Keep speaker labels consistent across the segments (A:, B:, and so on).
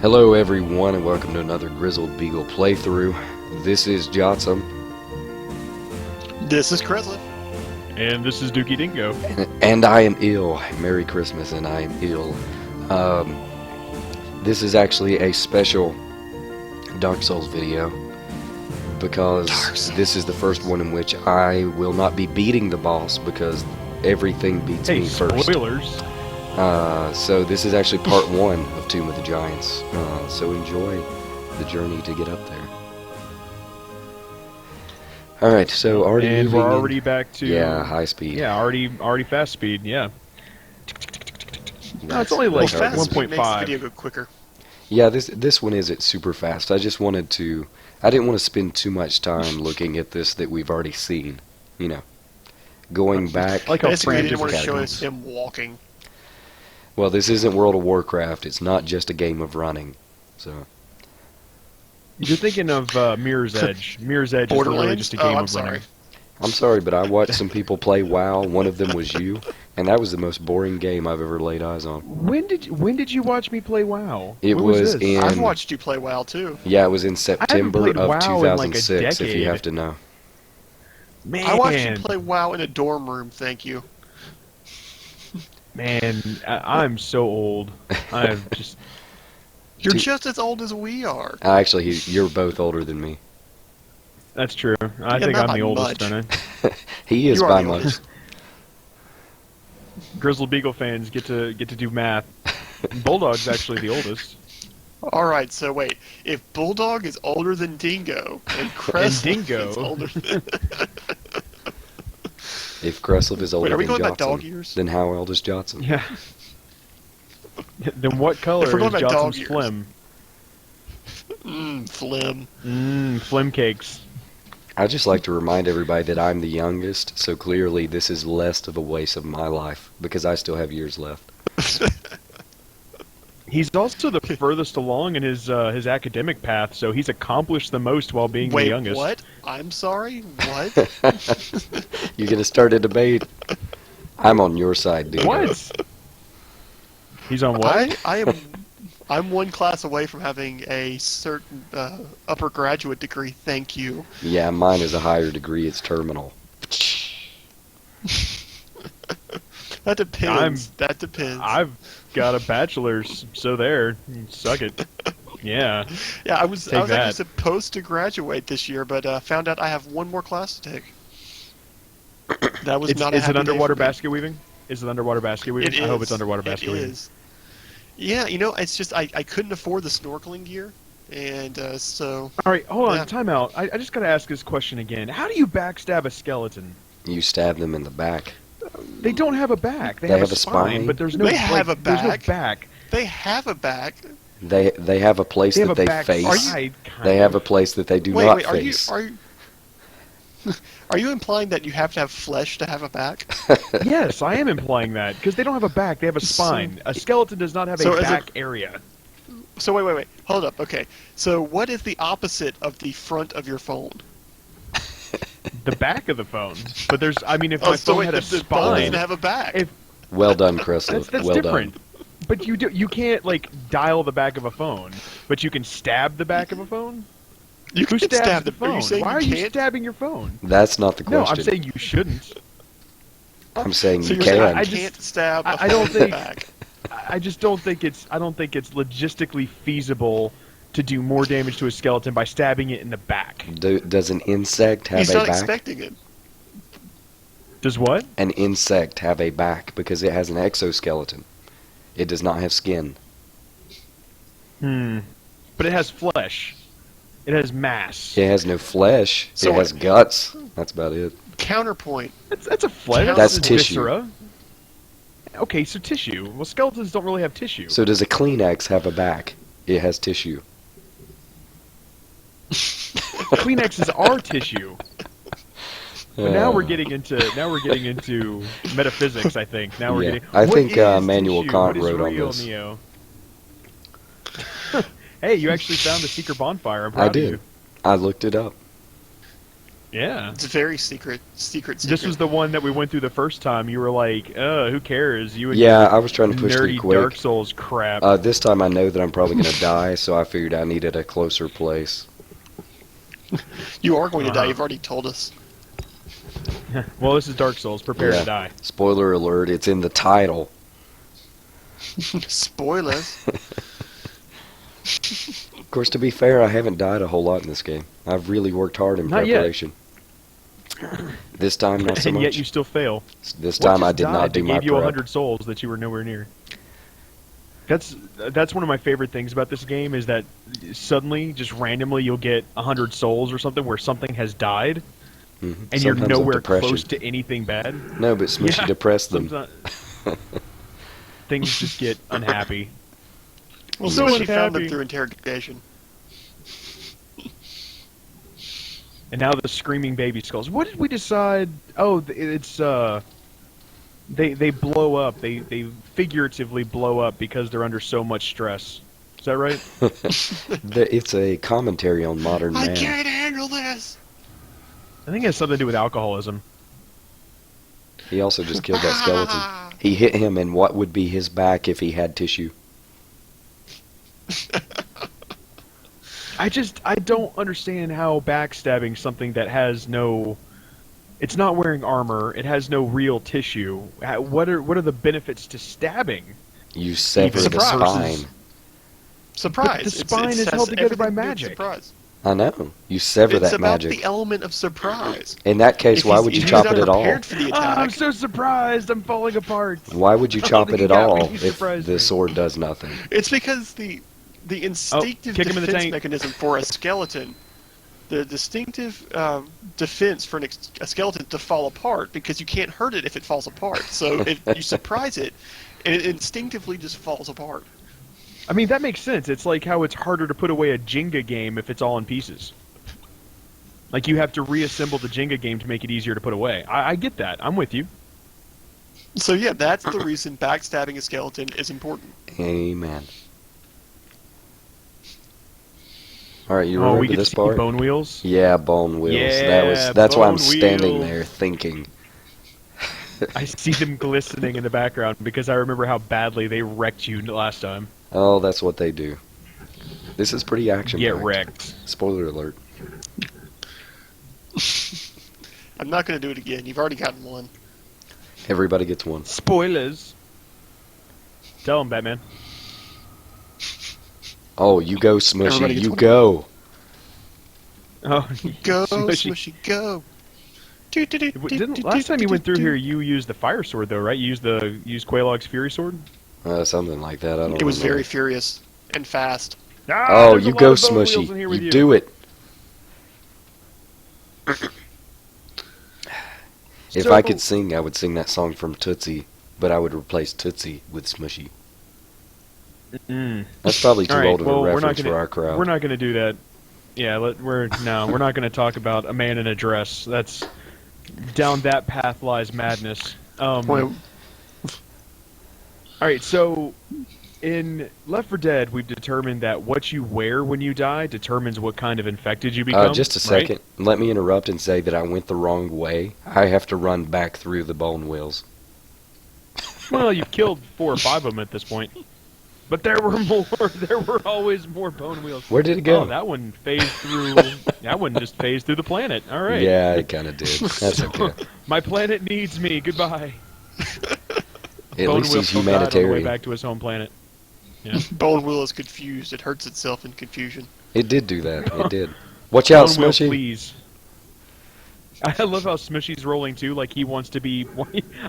A: Hello everyone and welcome to another Grizzled Beagle playthrough. This is Jotsam.
B: This is Kreslin.
C: And this is Dookie Dingo.
A: And I am ill. Merry Christmas and I am ill. This is actually a special Dark Souls video because this is the first one in which I will not be beating the boss because everything beats me first.
C: Spoilers.
A: So this is actually part one of Tomb of the Giants. So enjoy the journey to get up there. Alright, so already
C: and
A: moving
C: we're already
A: in.
C: back to
A: high speed.
C: Yeah, already fast speed. Yeah. No, it's only
B: Well,
C: like
B: fast speed makes the
C: 1.5.
B: video go quicker.
A: Yeah, this one isn't super fast. I just wanted to. I didn't want to spend too much time looking at this that we've already seen. You know, going back.
C: Like how
B: Basically, they
C: frantic
B: didn't want to show
A: catacombs.
B: us him walking.
A: Well, this isn't World of Warcraft. It's not just a game of running. So.
C: You're thinking of Mirror's Edge. Mirror's Edge is literally
B: Borderlands?
C: just a game
B: I'm
C: of
B: sorry.
C: running.
A: I'm sorry, but I watched some people play WoW. One of them was you, and that was the most boring game I've ever laid eyes on.
C: When did you watch me play WoW?
A: It
C: When
A: was
C: this?
A: in.
B: I've watched you play WoW too.
A: Yeah, it was in September
C: played
A: of
C: WoW in, like, a
A: 2006. If you
C: decade.
A: have to know.
C: Man,
B: I watched you play WoW in a dorm room. Thank you.
C: Man, I'm so old. I'm just.
B: You're
A: Dude.
B: just as old as we are.
A: Actually, you're both older than me.
C: That's true. I
B: Yeah,
C: think
B: not
C: I'm
B: by
C: the oldest,
B: much.
C: don't I?
A: He is
B: You are
A: by
B: the
A: much.
B: oldest.
C: Grizzled Beagle fans get to do math. Bulldog's actually the oldest.
B: All right, so wait. If Bulldog is older than Dingo and Kreslin
C: Dingo.
B: is older than...
A: If Kreslin is older
B: Wait, are we
A: than
B: going by dog
A: Jotson,
B: years?
A: then how old is Jotson?
C: Yeah. Then what color
B: If we're
C: is
B: going by dog
C: Jotson's
B: years.
C: phlegm?
B: Phlegm.
C: Phlegm cakes.
A: I'd just like to remind everybody that I'm the youngest, so clearly this is less of a waste of my life because I still have years left.
C: He's also the furthest along in his academic path, so he's accomplished the most while being the
B: Wait,
C: youngest.
B: what? I'm sorry? What?
A: You're gonna start a debate? I'm on your side, dude.
C: What? He's on what?
B: I'm one class away from having a certain upper graduate degree. Thank you.
A: Yeah, mine is a higher degree. It's terminal.
B: That depends. That depends.
C: I've got a bachelor's, so there. Suck it. Yeah.
B: Yeah, I was
C: Take
B: actually
C: that.
B: supposed to graduate this year, but found out I have one more class to take. That was not a
C: Is
B: happy
C: it
B: day
C: underwater
B: for me.
C: basket weaving? Is it underwater basket weaving?
B: It
C: I hope
B: is.
C: it's underwater basket
B: It
C: weaving.
B: is. Yeah, you know, it's just I couldn't afford the snorkeling gear, and so
C: All right, hold on.
B: Yeah.
C: Time out. I just gotta ask this question again. How do you backstab a skeleton?
A: You stab them in the back.
C: They don't have a back. They,
A: They
C: have
A: have
C: a
A: a
C: spine,
A: spine?
C: but there's no.
B: They have a
C: There's no
B: back.
C: back.
B: they have a back.
A: They have a place
C: They have
A: that
C: a
A: they
C: back
A: face.
C: side. kind
A: They have a
C: of.
A: place that they do
B: Wait,
A: not
B: wait,
A: face.
B: are you are you implying that you have to have flesh to have a back?
C: Yes, I am implying that because they don't have a back. They have a spine. A skeleton does not have
B: So
C: a
B: as a-
C: back area.
B: So wait, hold up. Okay, so what is the opposite of the front of your phone?
C: The back of the phone. But there's. I mean, if
B: Oh,
C: my
B: so
C: phone
B: wait,
C: had a
B: the phone
C: spine,
B: doesn't have a back.
C: If-
A: Well done, Kreslin.
C: that's
A: well
C: different.
A: done.
C: But you can't like dial the back of a phone. But you can stab the back of a phone.
B: You
C: Who
B: can
C: stabs
B: stab
C: the
B: the. Are
C: phone?
B: you saying
C: Why are
B: you
C: you
B: can't?
C: stabbing your phone?
A: That's not the
C: No,
A: question.
C: I'm saying you shouldn't.
A: I'm saying
B: So
A: you
B: you're saying
A: can.
B: I
C: just-
B: can't stab.
C: I
B: a
C: don't
B: phone in the
C: think-
B: back.
C: I just don't think it's. I don't think it's logistically feasible to do more damage to a skeleton by stabbing it in the back.
A: Does an insect have
B: He's
A: a
B: not
A: back?
B: expecting it.
C: Does what?
A: An insect have a back because it has an exoskeleton. It does not have skin.
C: But it has flesh. It has mass.
A: It has no flesh.
B: So
A: it has
B: what-
A: guts. That's about it.
B: Counterpoint.
C: That's a flesh.
A: That's
C: a
A: tissue.
C: viscera. Okay, so tissue. Well, skeletons don't really have tissue.
A: So does a Kleenex have a back? It has tissue.
C: Kleenexes are tissue. But now we're getting into metaphysics. I think now we're
A: Yeah.
C: getting.
A: I
C: What
A: think,
C: is
A: Immanuel
C: tissue?
A: Kant
C: What is
A: wrote on
C: real,
A: this.
C: Neo? Hey, you actually found a secret bonfire. I'm proud
A: I
C: of
A: did.
C: you.
A: I looked it up.
C: Yeah.
B: It's a very secret secret.
C: This was the one that we went through the first time. You were like, who cares? You and
A: Yeah,
C: your
A: I was trying to push through
C: nerdy
A: quick.
C: Dark Souls crap.
A: This time I know that I'm probably going to die, so I figured I needed a closer place.
B: You are going to die. You've already told us.
C: Well, this is Dark Souls. Prepare
A: Yeah.
C: to die.
A: Spoiler alert, it's in the title.
B: Spoilers.
A: Of course, to be fair, I haven't died a whole lot in this game. I've really worked hard in
C: Not yet.
A: preparation. This time, not so
C: And
A: much.
C: yet you still fail.
A: This
C: What
A: time I
C: just
A: did not
C: died
A: do
C: that
A: my
C: gave you
A: prep.
C: 100 souls that you were nowhere near. That's one of my favorite things about this game is that suddenly, just randomly, you'll get 100 souls or something where something has died,
A: Mhm.
C: and you're
A: Sometimes of
C: nowhere
A: depression.
C: close to anything bad.
A: No, but Smushy
C: Yeah,
A: depressed them.
C: sometimes things just get unhappy.
B: Well,
C: So
B: so she found them
C: unhappy.
B: through interrogation.
C: And now the screaming baby skulls. What did we decide? Oh, it's they blow up. They figuratively blow up because they're under so much stress. Is that right?
A: It's a commentary on modern
B: I
A: man.
B: can't handle this.
C: I think it has something to do with alcoholism.
A: He also just killed that skeleton. He hit him in what would be his back if he had tissue.
C: I don't understand how backstabbing something that has no. It's not wearing armor. It has no real tissue. What are the benefits to stabbing?
A: You sever the
B: Surprise.
A: spine.
B: Surprise!
C: But the spine is held together by magic.
B: Surprise.
A: I know. You sever
B: It's
A: that
B: about
A: magic.
B: the element of surprise.
A: In that case,
B: If
A: why
B: he's-
A: would you
B: if he's
A: chop
B: not
A: it at all?
B: prepared for the attack.
C: I'm so surprised. I'm falling apart.
A: Why would you
C: I
A: chop
C: think
A: it
C: he
A: at
C: got me.
A: all
C: He
A: if
C: surprised
A: the
C: me.
A: sword does nothing?
B: It's because the instinctive
C: kick him in the
B: defense
C: tank.
B: mechanism for a skeleton, the distinctive defense for a skeleton to fall apart, because you can't hurt it if it falls apart. So if you surprise it, and it instinctively just falls apart.
C: I mean, that makes sense. It's like how it's harder to put away a Jenga game if it's all in pieces. Like, you have to reassemble the Jenga game to make it easier to put away. I get that. I'm with you.
B: So yeah, that's the reason backstabbing a skeleton is important.
A: Amen. All right, you
C: Oh,
A: remember
C: we get to
A: this
C: see
A: part?
C: bone wheels?
A: Yeah, bone wheels.
C: Yeah,
A: that's why I'm
C: bone
A: standing
C: wheels.
A: there thinking.
C: I see them glistening in the background because I remember how badly they wrecked you last time.
A: Oh, that's what they do. This is pretty action.
C: Get wrecked.
A: Spoiler alert.
B: I'm not going to do it again. You've already gotten one.
A: Everybody gets one.
C: Spoilers. Tell them, Batman.
A: Oh, you go, Smushy.
B: Everybody gets
A: You
B: one.
A: go.
C: Oh,
B: Go,
C: Smushy.
B: Smushy, go.
C: Last time you went through here, you used the fire sword, though, right? You used Quaylog's Fury Sword?
A: Something like that. I don't.
B: It was
A: remember.
B: very furious and fast.
C: Ah,
A: Oh,
C: there's a
A: you
C: lot
A: go,
C: of bone wheels in
A: Smushy.
C: here with
A: You do it. If I could sing, I would sing that song from Tootsie, but I would replace Tootsie with Smushy.
C: Mm.
A: That's probably too
C: All right,
A: old of
C: well,
A: a
C: we're not
A: reference
C: gonna-
A: for our crowd.
C: We're not going to do that. Yeah, we're not going to talk about a man in a dress. That's down that path lies madness.
B: Well,
C: All right, so in Left 4 Dead, we've determined that what you wear when you die determines what kind of infected you become.
A: Just a
C: right?
A: second. Let me interrupt and say that I went the wrong way. I have to run back through the bone wheels.
C: Well, you've killed 4 or 5 of them at this point. But there were more. There were always more bone wheels.
A: Where did it go?
C: Oh, that one phased through. That one just phased through the planet. All right.
A: Yeah, it kind of did. That's okay.
C: My planet needs me. Goodbye.
A: At
C: Bone
A: least
C: Wheel
A: he's
C: died on the way
A: humanitarian.
C: back to his home planet. Yeah.
B: Bone Wheel is confused. It hurts itself in confusion.
A: It did do that. It did. Watch out,
C: Bone Wheel,
A: Smushy.
C: please. I love how Smushy's rolling too, like he wants to be.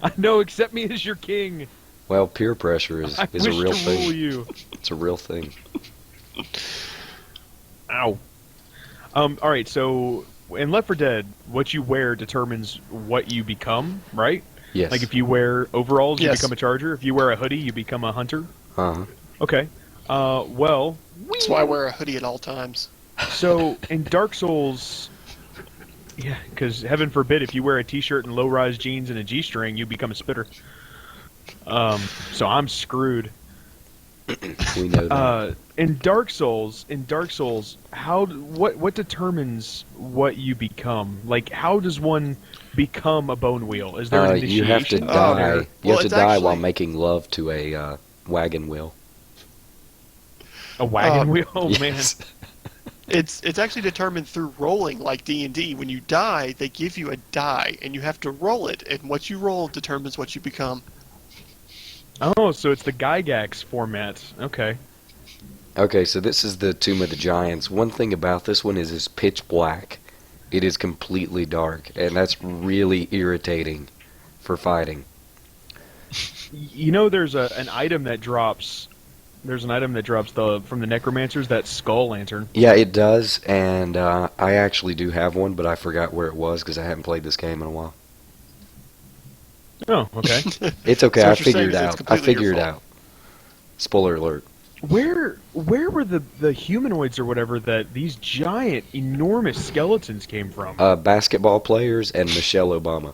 C: I know, accept me as your king.
A: Well, peer pressure is
C: I
A: a
C: wish
A: real
C: to rule
A: thing.
C: you.
A: It's a real thing.
C: Ow. All right. So in Left 4 Dead, what you wear determines what you become, right?
A: Yes.
C: Like if you wear overalls, you
B: Yes.
C: become a charger. If you wear a hoodie, you become a hunter.
A: Uh-huh.
C: Okay. Well.
B: That's why I wear a hoodie at all times.
C: So in Dark Souls, yeah, because heaven forbid if you wear a T-shirt and low-rise jeans and a G-string, you become a spitter. So I'm screwed.
A: We know that.
C: In Dark Souls, what determines what you become? Like, how does one become a bone wheel? Is there an
A: You have to
C: initiation?
A: die. You
B: Well,
A: have to
B: it's
A: die while
B: actually-
A: making love to a wagon wheel.
C: A wagon
B: Uh,
C: wheel? Oh
A: Yes.
B: It's actually determined through rolling, like D&D. When you die, they give you a die, and you have to roll it, and what you roll determines what you become.
C: Oh, so it's the Gygax format. Okay.
A: Okay, so this is the Tomb of the Giants. One thing about this one is it's pitch black. It is completely dark, and that's really irritating for fighting.
C: You know, there's an item that drops. There's an item that drops from the necromancers, that skull lantern.
A: Yeah, it does, and I actually do have one, but I forgot where it was because I haven't played this game in a while.
C: Oh, okay.
A: It's okay,
B: So
A: I
B: what you're saying
A: figured
B: is
A: it
B: it's
A: out. I
B: completely your
A: figured it
B: fault.
A: out. Spoiler alert.
C: Where were the humanoids or whatever that these giant, enormous skeletons came from?
A: Basketball players and Michelle Obama.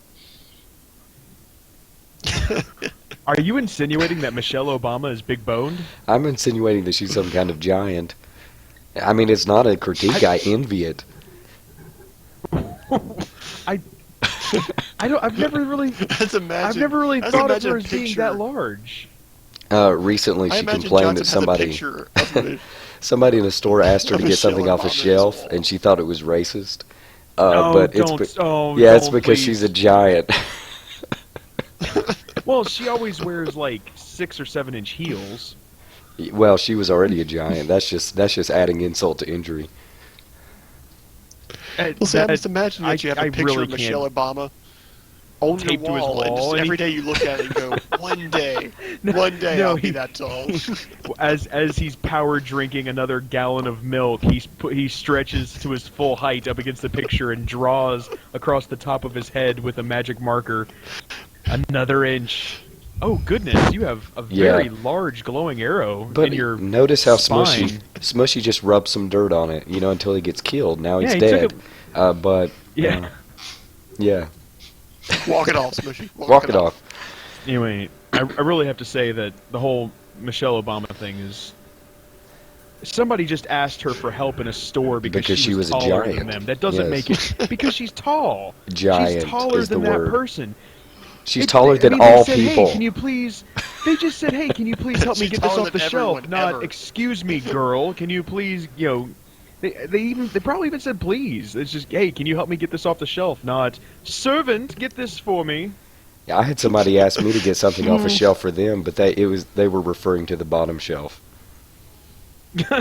C: Are you insinuating that Michelle Obama is big boned?
A: I'm insinuating that she's some kind of giant. I mean, it's not a critique. I envy it.
C: I don't. I've never really.
B: Let's imagine.
C: I've never really
B: let's
C: thought of
B: imagine
C: her
B: a
C: as being
B: picture-
C: that large.
A: Recently,
B: I
A: she
B: imagine
A: complained
B: Johnson
A: that
B: has a
A: somebody
B: picture of
A: somebody in a store asked her to
B: Of
A: get something
B: Michelle
A: off a
B: Obama's
A: shelf,
B: wall.
A: and she thought it was racist.
C: Oh,
A: But it's
C: don't! Oh,
A: yeah, it's
C: don't,
A: because
C: please.
A: she's a giant.
C: Well, she always wears like 6 or 7 inch heels.
A: Well, she was already a giant. That's just adding insult to injury.
B: Well, see, I'm
C: That-
B: just imagining that you have a
C: I
B: picture
C: really
B: of Michelle
C: can't.
B: Obama on your
C: Taped to his
B: wall, and just
C: wall, and
B: every
C: he-
B: day you look at it and go, one day
C: No,
B: I'll be
C: he-
B: that tall.
C: As he's power drinking another gallon of milk, he stretches to his full height up against the picture and draws across the top of his head with a magic marker another inch. Oh goodness, you have a very large glowing arrow
A: But
C: in your
A: notice how
C: spine.
A: Smushy just rubs some dirt on it, until he gets killed. Now he's
C: Yeah, he
A: dead.
C: took
A: But
C: Yeah.
A: yeah,
B: Walk it off, Smushy.
A: walk it off.
C: Anyway, I really have to say that the whole Michelle Obama thing is. Somebody just asked her for help in a store because
A: she was a
C: taller
A: giant.
C: than them. That doesn't
A: Yes.
C: make it because she's tall.
A: Giant
C: She's taller
A: is the
C: than that
A: word.
C: person.
A: She's
C: They-
A: taller
C: they- I
A: than
C: mean, they
A: all
C: said,
A: people.
C: Hey, can you please? They just said, "Hey, can you please help me
B: She's
C: get this
B: taller
C: off the
B: than
C: shelf?"
B: everyone,
C: Not,
B: ever.
C: "Excuse me, girl, can you please?" They probably even said, "Please." It's just, "Hey, can you help me get this off the shelf?" Not, "Servant, get this for me."
A: I had somebody ask me to get something off a shelf for them, but they were referring to the bottom shelf.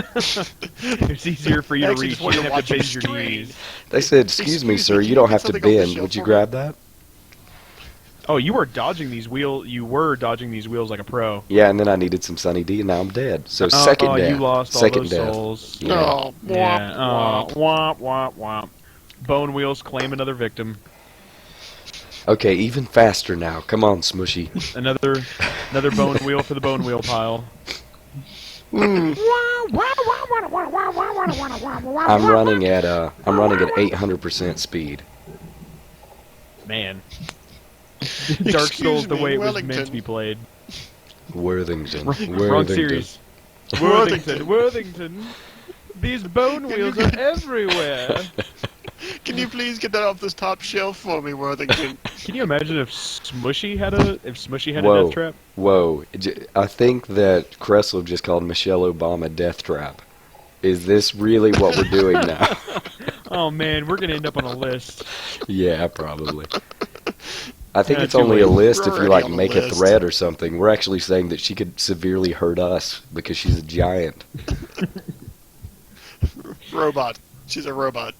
C: It's easier for you to
B: Actually,
C: reach.
B: just
C: You
B: wanted
C: don't
B: to
C: have to
B: watch
C: bend
B: you
C: your
B: strain.
C: knees.
A: They said, "Excuse me,
B: Excuse
A: sir,
B: me,
A: you
B: can
A: don't
B: you
A: have
B: get
A: to
B: something off the
A: bend.
B: shelf
A: Would you
B: for me?"
A: grab that?"
C: Oh, you were dodging these wheels. You were dodging these wheels like a pro.
A: Yeah, and then I needed some Sunny D, and now I'm dead. So second
C: Oh,
A: death.
C: you lost all
A: second
C: those
A: death.
C: souls.
A: Yeah.
B: Oh,
C: Yeah.
B: womp, womp.
C: Womp womp womp. Bone wheels claim another victim.
A: Okay, even faster now. Come on, Smushy.
C: Another bone wheel for the bone wheel pile.
A: I'm running at 800% speed.
C: Man. Dark Souls the
B: me,
C: way it was meant
B: Wellington.
C: to be played.
A: Worthington.
C: Wrong series.
B: Worthington.
C: Worthington. These bone wheels are everywhere.
B: Can you please get that off this top shelf for me, Worthington?
C: Can you imagine if Smushy had a
A: Whoa.
C: death trap?
A: Whoa. I think that Kressel just called Michelle Obama Death Trap. Is this really what we're doing now?
C: Oh man, we're gonna end up on a list.
A: Yeah, probably. I think
C: Yeah,
A: it's
C: too
A: only a
C: late.
A: list
B: We're
A: if you
B: already on the
A: make a
B: list.
A: threat or something. We're actually saying that she could severely hurt us because she's a giant.
B: Robot. She's a robot.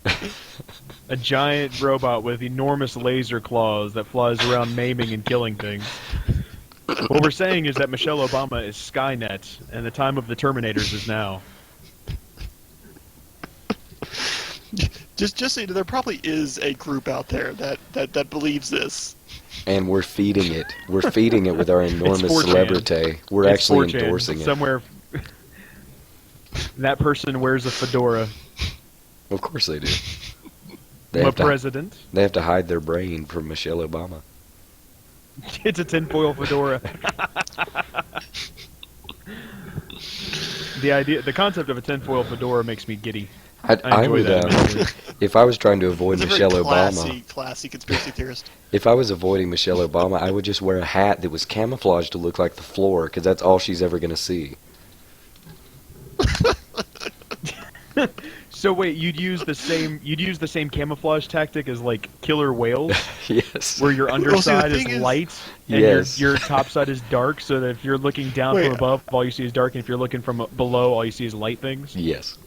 C: A giant robot with enormous laser claws that flies around maiming and killing things. What we're saying is that Michelle Obama is Skynet, and the time of the Terminators is now.
B: Just so you know, there probably is a group out there that believes this.
A: And we're feeding it. We're feeding it with our enormous
C: 4chan.
A: celebrity. We're
C: It's
A: actually
C: 4chan.
A: endorsing it.
C: Somewhere, that person wears a fedora.
A: Of course they do. They
C: My
A: have, to,
C: president.
A: they have to hide their brain from Michelle Obama.
C: It's a tinfoil fedora. the concept of a tinfoil fedora makes me giddy.
A: I
C: enjoy
A: would,
C: that immensely.
A: if I was trying to avoid
B: He's a
A: Michelle
B: very
A: Obama,
B: classy conspiracy theorist.
A: if I was avoiding Michelle Obama, I would just wear a hat that was camouflaged to look like the floor, because that's all she's ever going to see.
C: So wait, you'd use the same camouflage tactic as like killer whales,
A: Yes.
C: where your underside is
B: thing is-
C: light and
A: Yes.
C: your top side is dark, so that if you're looking down
B: Wait.
C: from above, all you see is dark, and if you're looking from below, all you see is light things.
A: Yes.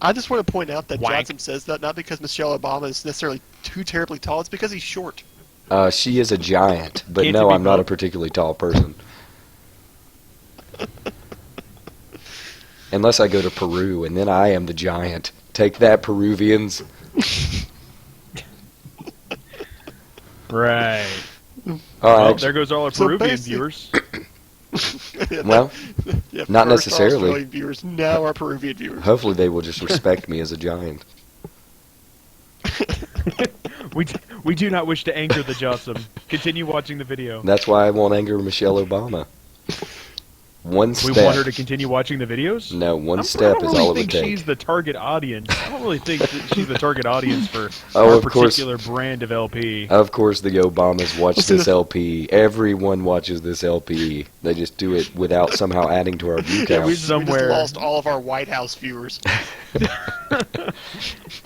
B: I just want to point out that
C: Wank.
B: Johnson says that not because Michelle Obama is necessarily too terribly tall, it's because he's short.
A: She is a giant, but
C: Can't it
A: no,
C: be
A: I'm not a
C: both?
A: particularly tall person. Unless I go to Peru, and then I am the giant. Take that, Peruvians.
C: Right.
A: Oh,
C: Well,
A: actually,
C: there goes all our
B: So
C: Peruvian
B: basic-
C: viewers.
A: well,
B: Yeah,
A: not
B: first our
A: necessarily.
B: Australian viewers, now our Peruvian viewers.
A: hopefully they will just respect me as a giant.
C: We do not wish to anger the Jotsam. Continue watching the video.
A: That's why I won't anger Michelle Obama. One
C: We
A: step.
C: want her to continue watching the videos?
A: No, one
C: I
A: step
C: don't
A: is
C: really
A: all it
C: think
A: would take.
C: she's the target audience. I don't really think that she's the target audience for
A: Oh,
C: our
A: of course.
C: particular brand of LP.
A: Of course, the Obamas watch
B: Listen
A: this
B: to-
A: LP. Everyone watches this LP. They just do it without somehow adding to our view
B: Yeah,
A: count.
B: we just
C: Somewhere.
B: lost all of our White House viewers.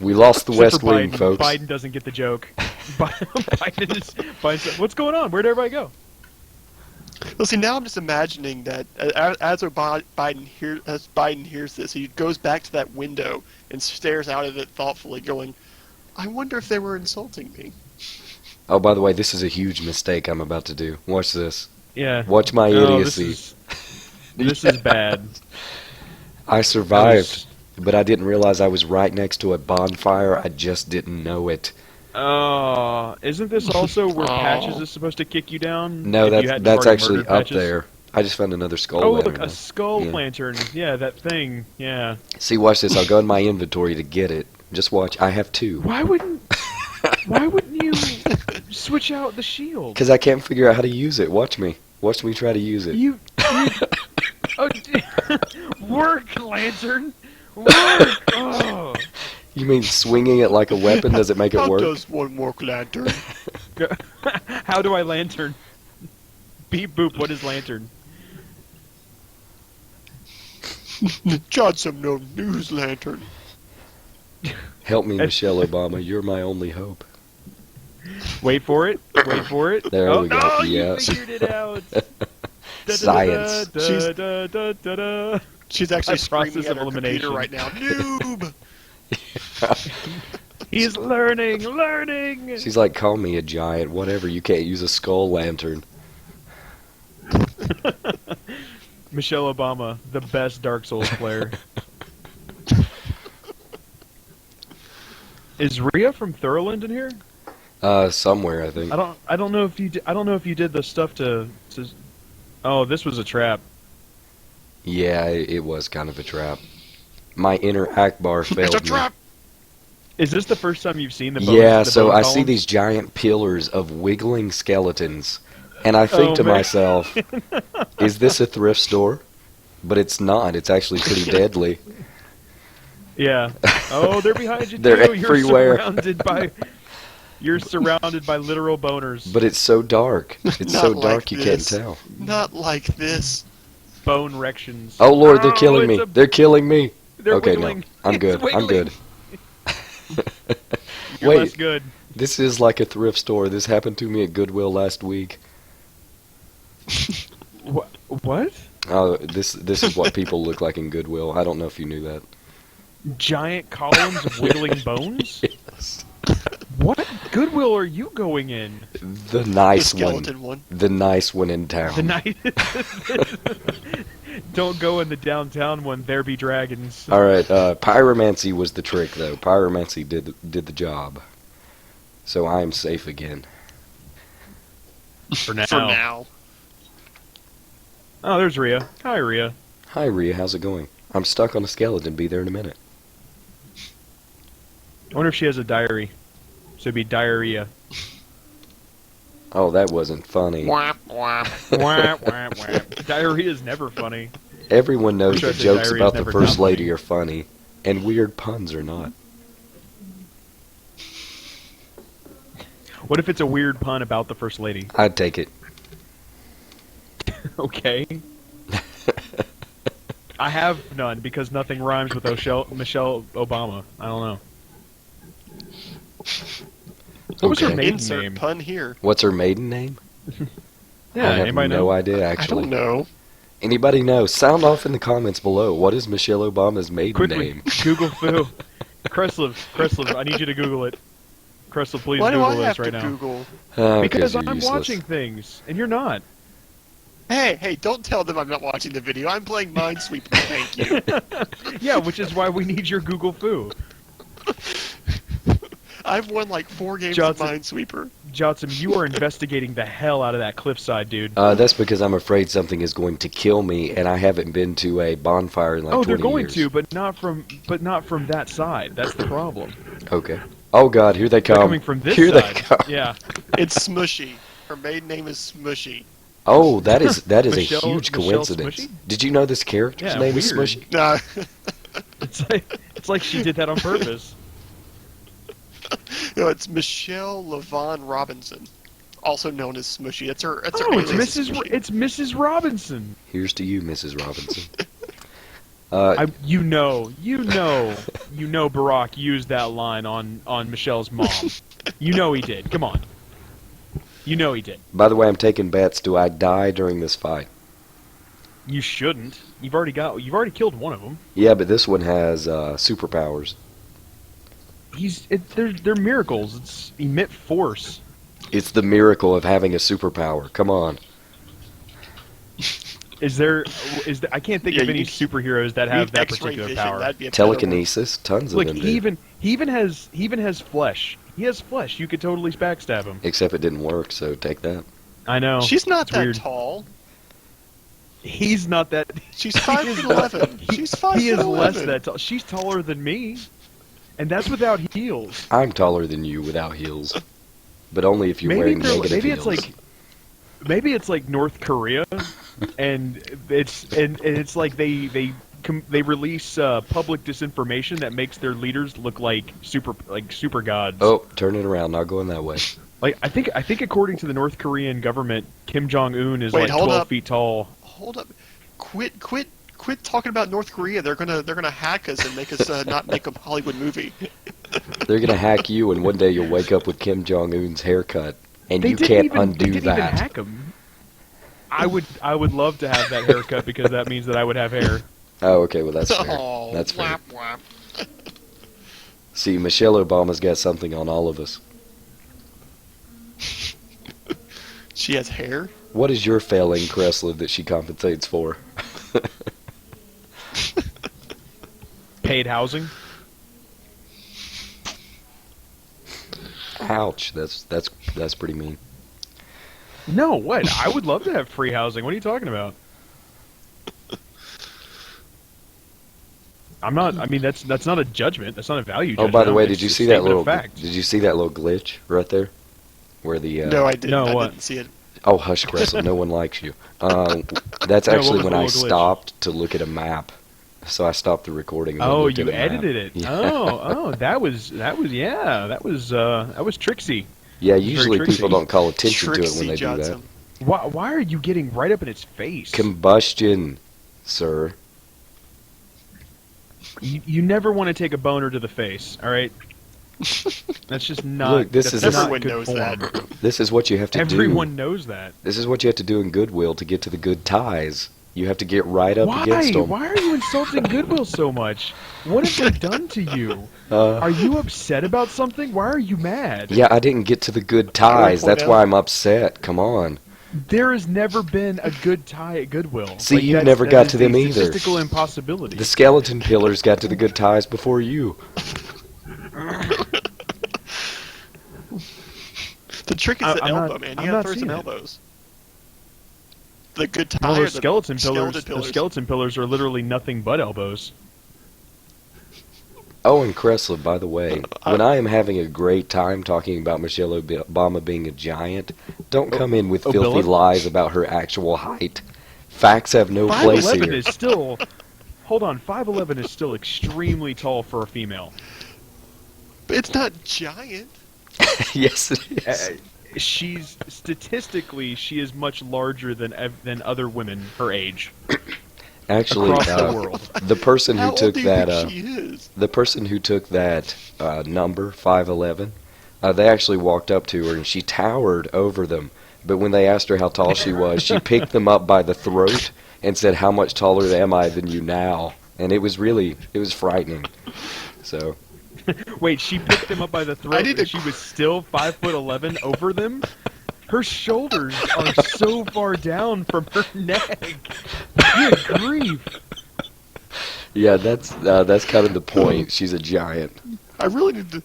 A: We lost the
C: Except
A: West
C: for
A: Wing,
C: Biden.
A: folks.
C: Biden doesn't get the joke. Biden said, what's going on? Where'd everybody go?
B: Well, see, now I'm just imagining that as Biden hears this, he goes back to that window and stares out at it thoughtfully, going, "I wonder if they were insulting me."
A: Oh, by the way, this is a huge mistake I'm about to do. Watch this.
C: Yeah.
A: Watch my
C: Oh, this
A: idiocy.
C: is bad.
A: I survived, but I didn't realize I was right next to a bonfire. I just didn't know it.
C: Oh, isn't this also where
B: Oh.
C: Patches is supposed to kick you down?
A: No,
C: if you
A: that's
C: hadn't
A: that's
C: already
A: actually
C: murdered
A: up
C: Patches?
A: there. I just found another skull
C: Oh,
A: lantern.
C: look, a skull
A: Yeah.
C: lantern. Yeah, that thing. Yeah.
A: See, watch this. I'll go in my inventory to get it. Just watch. I have two.
C: Why wouldn't you switch out the shield?
A: Because I can't figure out how to use it. Watch me. Watch me try to use it.
C: You oh, work, lantern. Work. Oh.
A: You mean swinging it like a weapon? Does it make it
B: How
A: work?
B: does one work lantern?
C: How do I lantern? Beep boop. What is lantern?
B: Johnson, no news lantern.
A: Help me, Michelle Obama. You're my only hope.
C: Wait for it. Wait for it.
A: There
C: oh,
A: we go.
C: No,
A: Yes.
C: you figured it out.
A: Science.
C: Da-da-da-da-da-da-da.
B: She's actually
C: By
B: screaming
C: process
B: at
C: of
B: her computer
C: elimination.
B: right now. Noob!
C: He's learning.
A: She's like, call me a giant, whatever. You can't use a skull lantern.
C: Michelle Obama, the best Dark Souls player. Is Rhea from Thurland in here?
A: Somewhere, I think.
C: I don't know if you I don't know if you did the stuff to. Oh, this was a trap.
A: Yeah, it was kind of a trap. My inner Akbar failed
B: It's a
A: me.
B: trap!
C: Is this the first time you've seen the bone?
A: Yeah,
C: the
A: so
C: bone
A: I see
C: columns?
A: these giant pillars of wiggling skeletons, and I think
C: Oh,
A: to
C: man.
A: myself, is this a thrift store? But it's not. It's actually pretty deadly.
C: Yeah. Oh, they're behind you
A: They're
C: too.
A: everywhere.
C: You're surrounded by literal boners.
A: But it's so dark. It's
B: Not
A: so
B: like
A: dark you can't
B: this.
A: tell.
B: Not like this.
C: Bone rections.
A: Oh Lord, they're killing
C: it's
A: me.
C: a-
A: They're killing me.
C: They're
A: Okay,
C: wiggling.
A: no. I'm
C: It's
A: good. I'm
C: wiggling.
A: good.
C: You're
A: Wait.
C: less good.
A: This is like a thrift store. This happened to me at Goodwill last week.
C: What?
A: Oh, this is what people look like in Goodwill. I don't know if you knew that.
C: Giant columns of wiggling bones?
A: Yes.
C: What Goodwill are you going in?
A: The nice
B: the
A: one.
B: skeleton one.
A: The nice one in town.
C: The night. Don't go in the downtown one. There be dragons.
A: All right, pyromancy was the trick, though. Pyromancy did the job. So I'm safe again.
C: For now.
B: For now.
C: Oh, there's Rhea. Hi, Rhea.
A: Hi, Rhea. How's it going? I'm stuck on a skeleton. Be there in a minute.
C: I wonder if she has a diary. So it'd be diarrhea.
A: Oh, that wasn't funny.
B: Whap, whap.
C: Wah, wah, wah. Diarrhea is never funny.
A: Everyone knows
C: Or should I
A: that
C: say
A: jokes
C: diarrhea
A: about
C: is
A: the
C: never
A: First Lady
C: comforting.
A: are funny, and weird puns are not.
C: What if it's a weird pun about the First Lady?
A: I'd take it.
C: Okay. I have none because nothing rhymes with Michelle Obama. I don't know. What was her
A: Okay.
C: maiden
B: Insert
C: name?
B: pun here.
A: What's her maiden name?
C: Yeah,
A: I have
C: anybody
A: no
C: know?
A: idea,
B: I
A: actually.
B: don't know.
A: Anybody know? Sound off in the comments below. What is Michelle Obama's maiden
C: Quickly,
A: name?
C: Google Foo. Kreslov, I need you to Google it. Kreslov, please
B: Why do
C: Google
B: I have
C: this right
B: to
C: now.
B: Google?
C: Because
A: you're
C: I'm
A: useless.
C: watching things, and you're not.
B: Hey, don't tell them I'm not watching the video. I'm playing Minesweeper. Thank you.
C: Yeah, which is why we need your Google Foo.
B: I've won like 4 games
C: Johnson.
B: of Minesweeper.
C: Johnson, you are investigating the hell out of that cliffside, dude.
A: That's because I'm afraid something is going to kill me, and I haven't been to a bonfire in like 20
C: they're going
A: years.
C: to, but not from that side. That's the problem.
A: Okay. Oh God, here they
C: They're
A: come.
C: coming from this
A: Here
C: side.
A: they come.
C: Yeah.
B: It's Smushy. Her maiden name is Smushy.
A: Oh, that is
C: Michelle-
A: a huge
C: Michelle
A: coincidence.
C: Smushy?
A: Did you know this character's
C: Yeah,
A: name is
C: weird.
A: Smushy?
B: No,
C: It's like she did that on purpose.
B: no, it's Michelle LaVaughn Robinson, also known as Smushy. That's her. That's her
C: Oh, it's
B: alias,
C: Mrs.
B: Smushy.
C: It's Mrs. Robinson.
A: Here's to you, Mrs. Robinson.
C: You know, Barack used that line on Michelle's mom. You know he did. Come on. You know he did.
A: By the way, I'm taking bets. Do I die during this fight?
C: You shouldn't. You've already killed one of them.
A: Yeah, but this one has superpowers.
C: They're miracles. It's emit force.
A: It's the miracle of having a superpower. Come on.
C: Is there? I can't think
B: Yeah,
C: of
B: you
C: any
B: need-
C: superheroes that
B: You
C: have
B: need
C: that
B: X-ray
C: particular
B: vision.
C: power.
B: That'd be a better word.
A: Telekinesis, tons of
C: Look,
A: them
C: he
A: do.
C: even has flesh. He has flesh. You could totally backstab him.
A: Except it didn't work, so take that.
C: I know.
B: She's not
C: It's
B: that
C: weird.
B: tall.
C: He's not that.
B: She's
C: He
B: 5'11". She's 5'11".
C: He is less that tall. She's taller than me, and that's without heels.
A: I'm taller than you without heels, but only if you're wearing negative heels.
C: Maybe it's like North Korea, and it's like they release public disinformation that makes their leaders look like super gods.
A: Oh, turn it around. Not going that way.
C: Like I think according to the North Korean government, Kim Jong Un is
B: Wait,
C: like
B: hold
C: 12
B: up.
C: feet tall.
B: Hold up. Quit talking about North Korea. They're gonna hack us and make us not make a Hollywood movie.
A: They're gonna hack you, and one day you'll wake up with Kim Jong Un's haircut, and
C: They
A: you
C: didn't
A: can't
C: even,
A: undo
C: they didn't even
A: that.
C: hack him. I would love to have that haircut because that means that I would have hair.
A: Oh, okay. Well, that's fair.
B: Oh,
A: That's fair.
B: whap, whap.
A: See, Michelle Obama's got something on all of us.
B: She has hair.
A: What is your failing, Kreslov, that she compensates for?
C: Paid housing.
A: Ouch. That's pretty mean.
C: No, what? I would love to have free housing. What are you talking about? I'm not. I mean, that's not a judgment. That's not a value.
A: Oh,
C: Judgment.
A: by the way,
C: It's
A: did you
C: a
A: see that
C: statement of
A: little?
C: fact.
A: Did you see that little glitch right there, where the?
B: No, I didn't.
C: No,
B: I
C: what?
B: didn't see it.
A: Oh, hush, Kreslov. No one likes you. That's
C: No, what
A: actually
C: was
A: when
C: the
A: I
C: little glitch?
A: stopped to look at a map. So I stopped the recording. And I
C: Oh,
A: looked
C: you
A: at a map.
C: edited it.
A: Yeah.
C: Oh, that was tricksy.
A: Yeah,
C: very
A: usually
C: tricksy.
A: people don't call attention to it
B: Trixie
A: when they
B: Johnson.
C: Why are you getting right up in its face?
A: do that. Combustion, sir.
C: You never want to take a boner to the face. All right. That's just not.
A: Look, this
C: that's
A: is
C: not
B: Everyone
C: good
B: knows
C: form.
B: that.
A: This is what you have to do.
C: Everyone knows that.
A: This is what you have to do in Goodwill to get to the good ties. You have to get right up against them.
C: Why are you insulting Goodwill so much? What have they done to you? Are you upset about something? Why are you mad?
A: Yeah, I didn't get to the good ties.
B: point
A: That's
B: out-
A: why I'm upset. Come on.
C: There has never been a good tie at Goodwill.
A: See, you
C: that's-
A: never
C: that
A: got
C: is
A: to them
C: a
A: either.
C: Statistical impossibility.
A: The skeleton pillars got to the good ties before you.
B: The trick is the
C: I'm
B: elbow,
C: not-
B: man.
C: I'm
B: You gotta
C: not
B: throw some
C: seeing it.
B: elbows. The good tie
C: Well,
B: or
C: those
B: the
C: skeleton pillars.
B: skeleton
C: The
B: pillars.
C: skeleton pillars are literally nothing but elbows.
A: Oh, and Kreslov, by the way, when I am having a great time talking about Michelle Obama being a giant, don't come in with filthy
C: Obilla?
A: lies about her actual height. Facts have no place
C: 5'11"
A: here.
C: is still. Hold on, 5'11" is still extremely tall for a female.
B: But it's not giant.
A: Yes, it is.
C: Statistically, she is much larger than other women her age
A: Actually,
C: across the world.
A: the person
B: How
A: who
B: old
A: took
B: do you
A: that,
B: think she is?
A: the person who took that number 5'11", they actually walked up to her and she towered over them. But when they asked her how tall she was, she picked them up by the throat and said, "How much taller am I than you now?" And it was frightening. So.
C: Wait, she picked him up by the throat and she was still 5'11" over them? Her shoulders are so far down from her neck. Good grief.
A: Yeah, that's kind of the point. She's a giant.
B: I really need to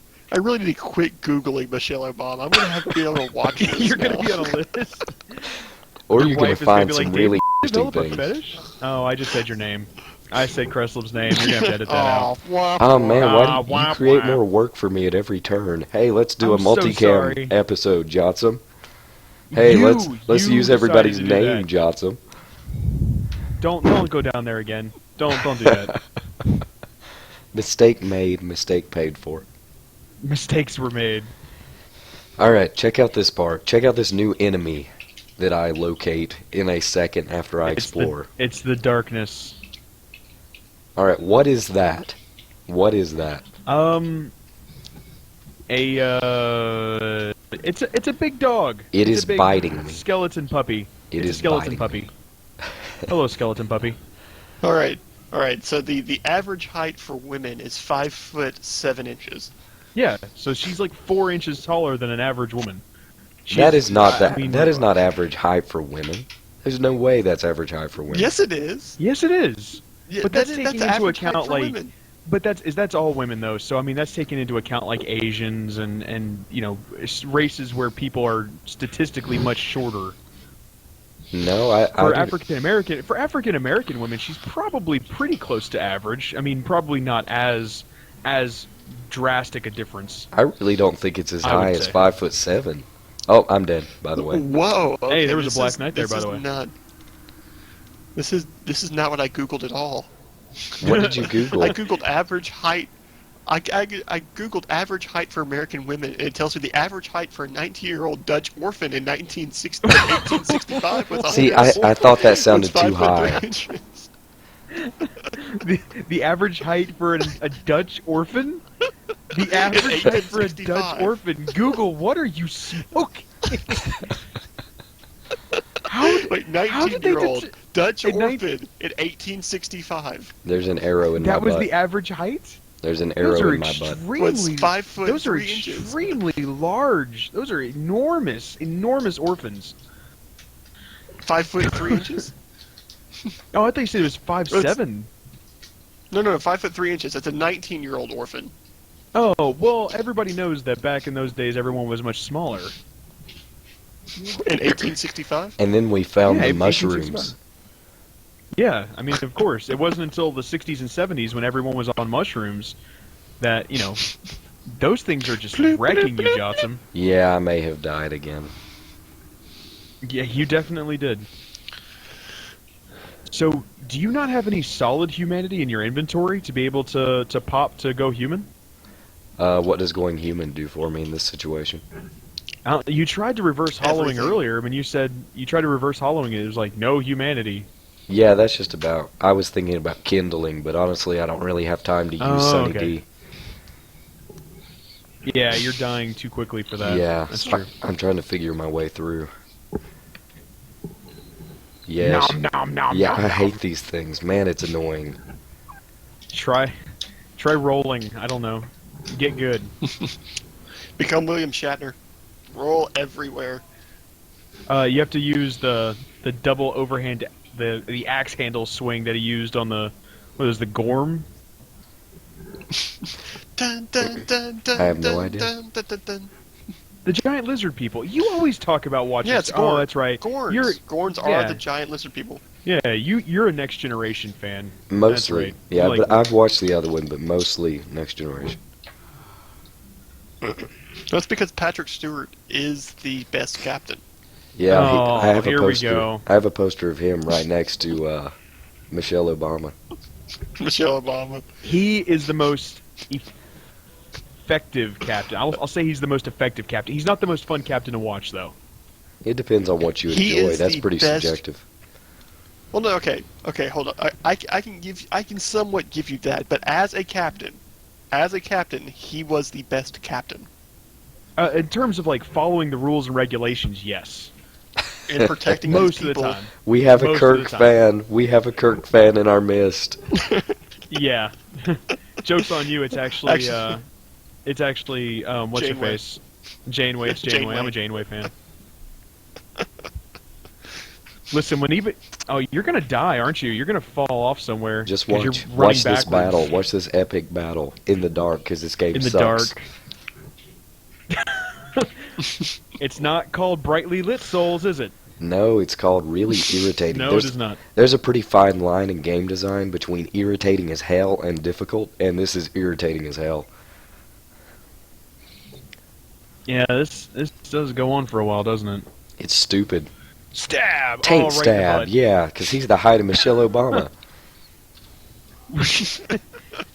B: quit Googling Michelle Obama. I'm gonna have to be able to watch this.
C: You're going
B: now.
C: to be on a list?
A: Or
C: Your
A: you're going
C: wife
A: to
C: is gonna
A: find
C: be
A: some
C: like,
A: really
C: "Did
A: interesting
C: you develop a
A: things.
C: fetish?" Oh, I just said your name. I said Kresslow's name. You're going to have to edit that out.
B: Wah,
A: Oh man, why
C: Ah,
A: do you
C: wah,
A: create
C: wah.
A: more work for me at every turn? Hey, let's do a
C: I'm so
A: multicam
C: sorry.
A: episode, Jotsam. Hey, let's
C: You
A: use
C: decided
A: everybody's
C: to do
A: name,
C: that.
A: Jotsam.
C: Don't go down there again. Don't do that.
A: Mistake made, mistake paid for.
C: Mistakes were made.
A: All right, check out this part. Check out this new enemy that I locate in a second after I explore.
C: It's the darkness.
A: All right, what is that? What is that?
C: It's a big dog.
A: It
C: It's
A: is
C: a big
A: biting me.
C: skeleton puppy.
A: It
C: It's
A: is
C: a skeleton
A: biting
C: puppy. Hello, skeleton puppy.
B: All right. So the average height for women is 5'7".
C: Yeah, so she's like 4 inches taller than an average woman.
A: That is not
C: I mean,
A: that is not average height for women. There's no way that's average height for women.
B: Yes, it is.
C: Yes, it is.
B: Yeah,
C: But that's taking into
B: average height
C: account,
B: for
C: like-
B: women.
C: But that's all women though. So I mean that's taking into account like Asians and races where people are statistically much shorter.
A: No, I
C: For
A: do-
C: African American women, she's probably pretty close to average. I mean, probably not as drastic a difference.
A: I really don't think it's as
C: I would
A: high as
C: say.
A: 5'7". Oh, I'm dead, by the way.
B: Whoa.
C: Hey,
B: okay,
C: there was a
B: this
C: Black
B: is-
C: Knight there,
B: this
C: by
B: is
C: the way.
B: Not, this is not what I googled at all.
A: What did you Google?
B: I googled average height. I googled average height for American women, and it tells me the average height for a 19-year-old Dutch orphan in 1865 was
A: See, I thought that sounded
B: was
A: too
B: 5 foot 3
A: high.
B: inches.
C: The average height for a Dutch orphan? The average height for a Dutch
B: 1865.
C: orphan. Google, what are you smoking?
B: Wait,
C: how did they
B: 19-year-old Dutch
C: in
B: orphan in 1865.
A: There's an arrow in my
C: That was
A: butt.
C: the average height?
A: There's an
C: Those
A: arrow
C: are
A: in my butt.
C: extremely.
B: 5 foot
C: Those are
B: 3 inches.
C: extremely large. Those are enormous orphans.
B: 5 foot 3 inches?
C: Oh, I thought you said it was 5'7".
B: No, 5 foot 3 inches. That's a 19-year-old orphan.
C: Oh, well, everybody knows that back in those days, everyone was much smaller.
B: In 1865?
A: And then we found
C: Yeah,
A: the
C: 1865.
A: mushrooms.
C: Yeah, I mean, of course. It wasn't until the 60s and 70s when everyone was on mushrooms that, those things are just wrecking you, Jotsam.
A: Yeah, I may have died again.
C: Yeah, you definitely did. So, do you not have any solid humanity in your inventory to be able to pop to go human?
A: What does going human do for me in this situation?
C: You tried to reverse hollowing
B: Everything.
C: earlier when you said you tried to reverse hollowing it. It was like, no humanity.
A: Yeah, that's just about. I was thinking about kindling, but honestly, I don't really have time to use
C: Oh,
A: Sunny
C: okay.
A: D.
C: Yeah, you're dying too quickly for that.
A: Yeah,
C: That's
A: so
C: true.
A: I'm trying to figure my way through. Yes.
C: Nom, nom,
A: Yeah,
C: nom,
A: I
C: nom.
A: hate these things. Man, it's annoying.
C: Try rolling. I don't know. Get good.
B: Become William Shatner. Roll everywhere.
C: You have to use the double overhand, the axe handle swing that he used on the Gorm.
B: Dun, dun, dun, dun,
A: I have no
B: dun,
A: idea.
B: Dun, dun, dun, dun.
C: The giant lizard people. You always talk about watching.
B: Yeah, it's
C: Oh,
B: Gorn.
C: that's right.
B: Gorns. Gorns are
C: yeah.
B: the giant lizard people.
C: Yeah, you're a Next Generation fan.
A: Mostly.
C: That's right.
A: Yeah,
C: Like-
A: but I've watched the other one, but mostly Next Generation.
B: That's because Patrick Stewart is the best captain.
A: Yeah, I
C: Oh,
A: have a
C: here we
A: poster.
C: go.
A: I have a poster of him right next to Michelle Obama.
B: Michelle Obama.
C: He is the most effective captain. I'll say he's the most effective captain. He's not the most fun captain to watch, though.
A: It depends on what you
B: He
A: enjoy.
B: is
A: That's
B: the
A: pretty
B: best-
A: subjective.
B: Well, no, okay, hold on. I can somewhat give you that, but as a captain, he was the best captain
C: In terms of like following the rules and regulations, yes.
B: in protecting
C: Most
B: his
C: of the
B: people.
C: time.
A: We have a
C: Most of
A: Kirk
C: the time.
A: fan. We have a Kirk fan in our midst.
C: Yeah. Joke's on you. It's actually what's her
B: Janeway.
C: face? Janeway. It's Janeway.
B: Janeway.
C: I'm a Janeway fan. Listen, when even you're gonna die, aren't you? You're gonna fall off somewhere.
A: Just
C: 'cause
A: watch.
C: You're running
A: Watch this
C: backwards
A: battle. Watch this epic battle in the dark, because this game
C: in the
A: sucks.
C: dark. It's not called Brightly Lit Souls, is it?
A: No, it's called really irritating.
C: No, it is not.
A: There's a pretty fine line in game design between irritating as hell and difficult, and this is irritating as hell.
C: Yeah, this does go on for a while, doesn't it?
A: It's stupid.
C: Stab!
A: Taint
C: right in the
A: stab,
C: butt.
A: yeah, because he's the height of Michelle Obama.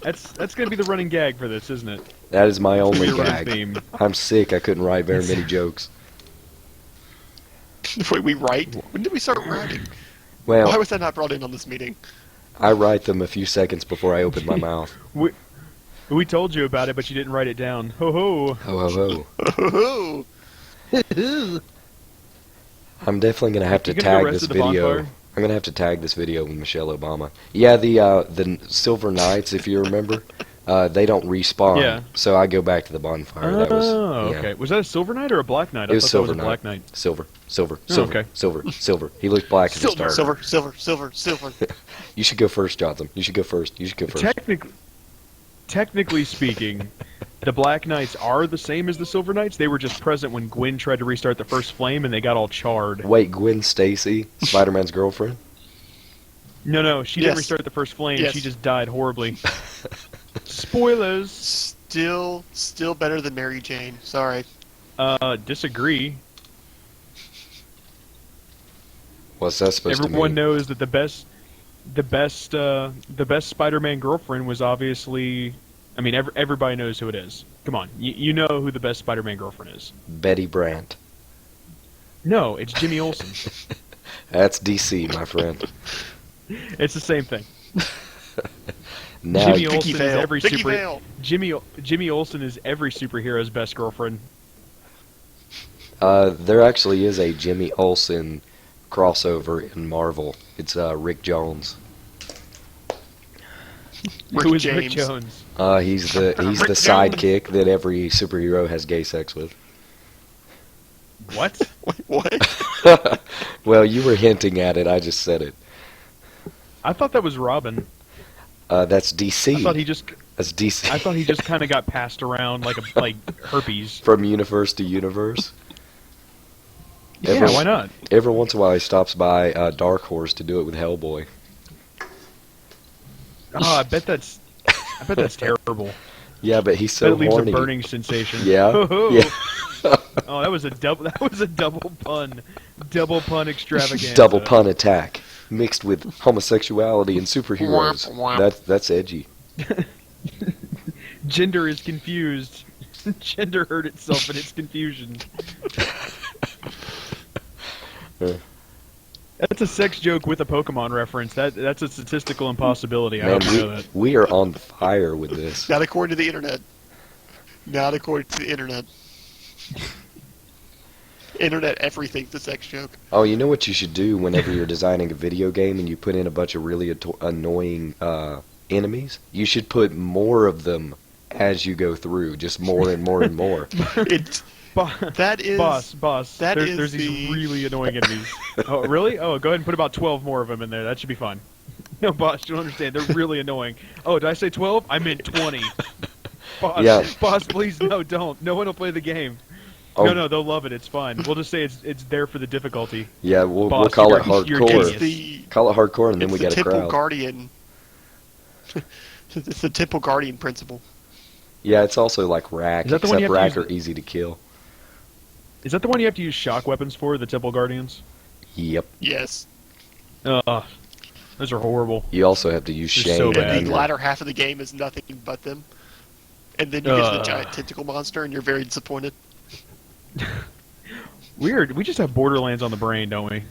C: That's gonna be the running gag for this, isn't it?
A: That is my only
C: Your running
A: gag.
C: theme.
A: I'm sick. I couldn't write very many jokes.
B: Wait, we write? When did we start writing?
A: Well,
B: Why was that not brought in on this meeting?
A: I write them a few seconds before I open my mouth.
C: We told you about it, but you didn't write it down. Ho ho!
A: Ho ho ho.
B: Oh,
A: I'm definitely gonna have to
C: You gonna go
A: tag
C: rest
A: this
C: at the
A: video.
C: bonfire?
A: I'm gonna have to tag this video with Michelle Obama. Yeah, the Silver Knights, if you remember, they don't respawn.
C: Yeah.
A: So I go back to the bonfire. That was
C: Oh,
A: yeah.
C: okay. Was that a Silver Knight or a Black Knight?
A: It was
C: I thought
A: Silver
C: that was a
A: Knight.
C: Black Knight.
A: Silver, silver,
C: Oh,
A: silver,
C: okay.
A: silver. He looked black at the start.
B: silver.
A: You should go first, Jotham. You should go first.
C: Technically speaking, the Black Knights are the same as the Silver Knights. They were just present when Gwen tried to restart the first flame, and they got all charred.
A: Wait, Gwen Stacy, Spider-Man's girlfriend?
C: No, she
B: Yes.
C: didn't restart the first flame.
B: Yes.
C: She just died horribly. Spoilers.
B: Still better than Mary Jane. Sorry.
C: Disagree.
A: What's that supposed
C: Everyone
A: to mean?
C: knows that the best Spider-Man girlfriend was obviously. I mean, everybody knows who it is. Come on, you know who the best Spider-Man girlfriend is.
A: Betty Brant.
C: No, it's Jimmy Olsen.
A: That's DC, my friend.
C: It's the same thing.
A: Now,
C: Jimmy
B: Vicky
C: Olsen is
B: Vale.
C: every
B: Vicky
C: super.
B: Vale.
C: Jimmy Olsen is every superhero's best girlfriend.
A: there actually is a Jimmy Olsen crossover in Marvel. It's Rick Jones.
C: Who is Rick
B: James.
C: Jones?
A: He's the
B: Rick
A: sidekick that every superhero has gay sex with.
C: What?
B: Wait, what?
A: Well, you were hinting at it. I just said it.
C: I thought that was Robin.
A: That's DC.
C: I thought he just.
A: That's DC.
C: I thought he just kind of got passed around like herpes.
A: From universe to universe.
C: Yeah,
A: Every-
C: why not?
A: Every once in a while, he stops by Dark Horse to do it with Hellboy.
C: Oh, I bet that's terrible.
A: Yeah, but he's
C: But
A: so
C: it leaves
A: horny.
C: a burning sensation.
A: Yeah.
C: Ho-ho.
A: Yeah.
C: Oh, that was a double pun. Double pun extravaganza.
A: Double pun attack mixed with homosexuality and superheroes. That's edgy.
C: Gender is confused. Gender hurt itself in its confusion. That's a sex joke with a Pokemon reference. That's a statistical impossibility. I
A: Man,
C: hope you know that.
A: we are on fire with this.
B: Not according to the internet. Not according to the internet. Internet, everything's a sex joke.
A: Oh, you know what you should do whenever you're designing a video game and you put in a bunch of really annoying enemies? You should put more of them as you go through, just more and more and more.
B: It that is
C: Boss.
B: that is
C: There's
B: the-
C: these really annoying enemies. Oh, really? Oh, go ahead and put about 12 more of them in there. That should be fine. No, boss, you don't understand. They're really annoying. Oh, did I say 12? I meant 20. Boss,
A: Yeah.
C: boss, please, no, don't. No one will play the game.
A: Oh,
C: No, they'll love it. It's fine. We'll just say it's there for the difficulty.
A: Yeah, we'll
C: Boss,
A: call it
C: you're
A: hardcore.
C: genius.
B: the
A: Call it hardcore, and then
B: it's
A: we
B: the
A: get a
B: Temple
A: crowd.
B: Guardian. It's the Temple Guardian principle.
A: Yeah, it's also like Rack,
C: Is that the one
A: except
C: you have
A: Rack
C: to
A: are
C: use
A: easy to kill.
C: Is that the one you have to use shock weapons for, the Temple Guardians?
A: Yep.
B: Yes.
C: Those are horrible.
A: You also have to use
C: They're
A: Shane.
C: so
B: And
C: bad.
B: the latter half of the game is nothing but them. And then you get to the giant tentacle monster, and you're very disappointed.
C: Weird. We just have Borderlands on the brain, don't we?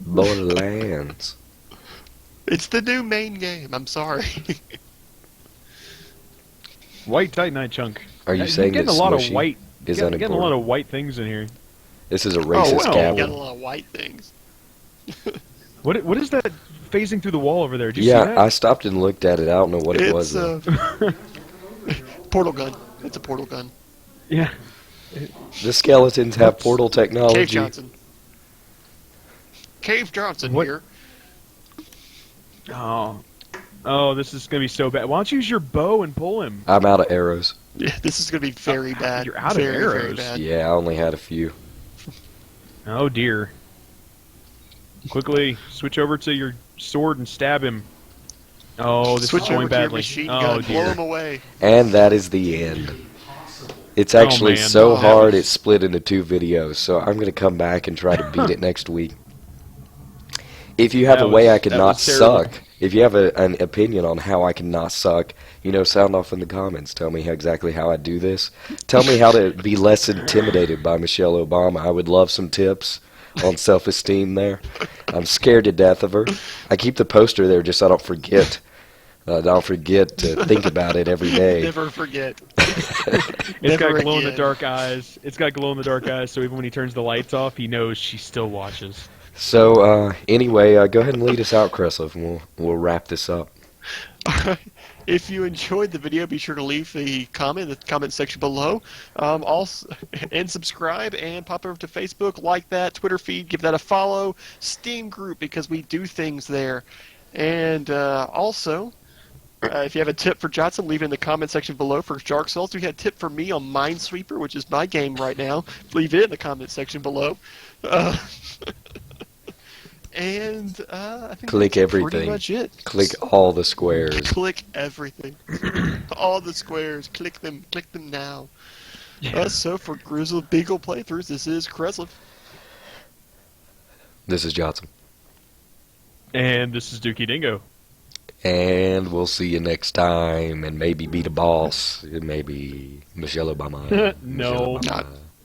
A: Borderlands.
B: It's the new main game. I'm sorry.
C: White Titanite chunk.
A: Are you
C: You're
A: saying that
C: getting a lot of
A: Smushy
C: white?
A: is
C: Getting a lot
A: unimportant?
C: of white things in here.
A: This is a
B: Oh,
A: racist
B: wow. You got a
A: gavel.
B: lot of white things.
C: What is that phasing through the wall over there? Did you see
A: Yeah,
C: that?
A: I stopped and looked at it. I don't know what it was.
B: It's
A: Though.
B: portal gun. It's a portal gun.
C: Yeah.
A: The skeletons have
C: Whoops.
A: portal
B: Cave
A: technology.
B: Johnson. Cave Johnson
C: What?
B: here.
C: Oh, this is gonna be so bad. Why don't you use your bow and pull him?
A: I'm out of arrows.
B: Yeah, this is going to be very bad.
C: You're out of
B: very, Very
C: arrows.
B: bad.
A: Yeah, I only had a few.
C: Oh dear. Quickly switch over to your sword and stab him. Oh, this
B: Switch
C: is going
B: over to your
C: badly.
B: machine
C: Oh
B: gun. Blow
C: dear.
B: him away.
A: And that is the end. It's actually
C: man.
A: so
C: Oh, that
A: hard
C: was-
A: it's split into 2 videos, so I'm going to come back and try to beat it next week. If you have
C: That
A: a way
C: was-
A: I could
C: that
A: not
C: was terrible.
A: suck, if you have an opinion on how I can not suck, sound off in the comments. Tell me exactly how I do this. Tell me how to be less intimidated by Michelle Obama. I would love some tips on self-esteem there. I'm scared to death of her. I keep the poster there just so I don't forget. Don't forget to think about it every day.
B: Never forget.
C: It's
B: Never
C: got glow in the
B: again.
C: dark eyes. It's got glow in the dark eyes, so even when he turns the lights off, he knows she still watches.
A: So anyway, go ahead and lead us out, Kreslov, and we'll wrap this up.
B: If you enjoyed the video, be sure to leave the comment in the comment section below. Also, and subscribe and pop over to Facebook, like that, Twitter feed, give that a follow, Steam group because we do things there. And also, if you have a tip for Johnson, leave it in the comment section below for Dark Souls. If you had a tip for me on Minesweeper, which is my game right now, leave it in the comment section below. And I think
A: Click
B: that's
A: everything.
B: pretty much it.
A: Click all the squares.
B: Click everything. All the squares. Click them now. So for Grizzle Beagle playthroughs, this is Kreslov.
A: This is Johnson.
C: And this is Dookie Dingo.
A: And we'll see you next time, and maybe beat a boss. Maybe Michelle Obama.
C: No.
A: Michelle Obama.